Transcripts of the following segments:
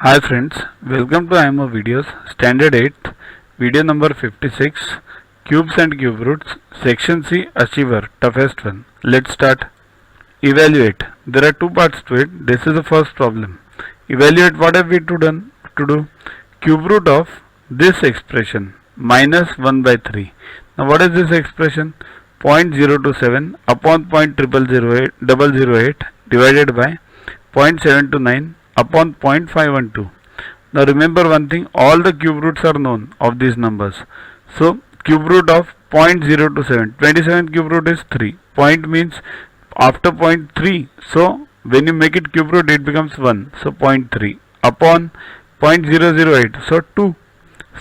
Hi friends, welcome to IMO videos, Standard 8, video number 56, Cubes and Cube Roots, Section C, Achiever, toughest one. Let's start. Evaluate. There are two parts to it. This is the first problem. Evaluate, what have we to do? Cube root of this expression, minus 1 by 3. Now what is this expression? 0.027 upon 0.0008 divided by 0.729 upon 0.512. Now remember one thing, all the cube roots are known of these numbers. So cube root of 0.027, 27 cube root is 3. Point means after 0.3. So when you make it cube root, it becomes 1. So 0.3 upon 0.008. So 2.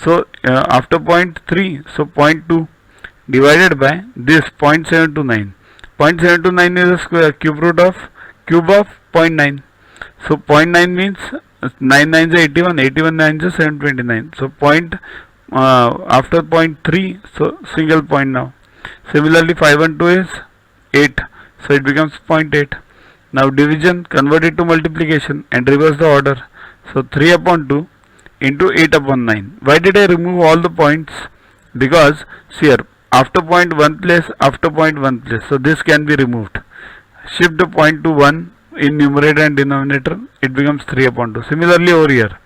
So after 0.3, so 0.2 divided by this 0.729. 0.729 is a square cube root of cube of 0.9. So 0.9 means 9 9s are 81, 81 9s are 729. So after 0.3, so single point now. Similarly 5 and 2 is 8, so it becomes 0.8. Now division, convert it to multiplication and reverse the order. So 3 upon 2 into 8 upon 9. Why did I remove all the points? Because see here, after point 1 place, after point 1 place, so this can be removed. Shift the point to 1 in numerator and denominator, it becomes 3 upon 2. Similarly over here,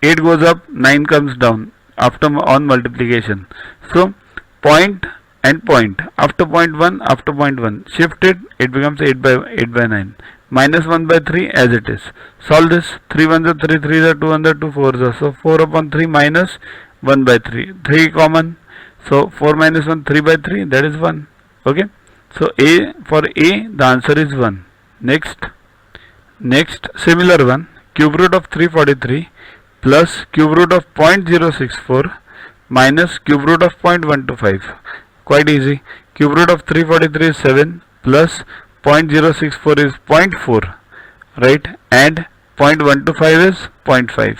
8 goes up, 9 comes down after on multiplication. So point and point, after point 1, after point 1, shift it, it becomes 8 by 9. Minus 1 by 3 as it is. Solve this. 3 1s are 3, 3s are 2, 1s are 2, 4s are. So 4 upon 3 minus 1 by 3. 3 common. So 4 minus 1, 3 by 3, that is 1. Okay. So for A, the answer is 1. Next, similar one, cube root of 343 plus cube root of 0.064 minus cube root of 0.125. Quite easy. Cube root of 343 is 7 plus 0.064 is 0.4, right? And 0.125 is 0.5.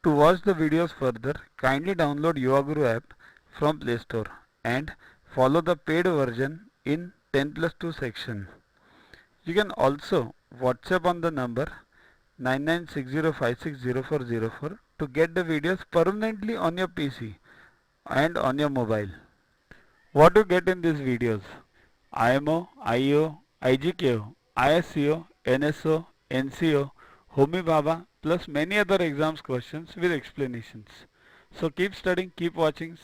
To watch the videos further, kindly download Yoguru app from Play Store and follow the paid version in 10+2 section. You can also WhatsApp on the number 9960560404 to get the videos permanently on your PC and on your mobile. What you get in these videos? IMO, IO, IGKO, ISCO, NSO, NCO, Homi Bhabha plus many other exams questions with explanations. So keep studying, keep watching.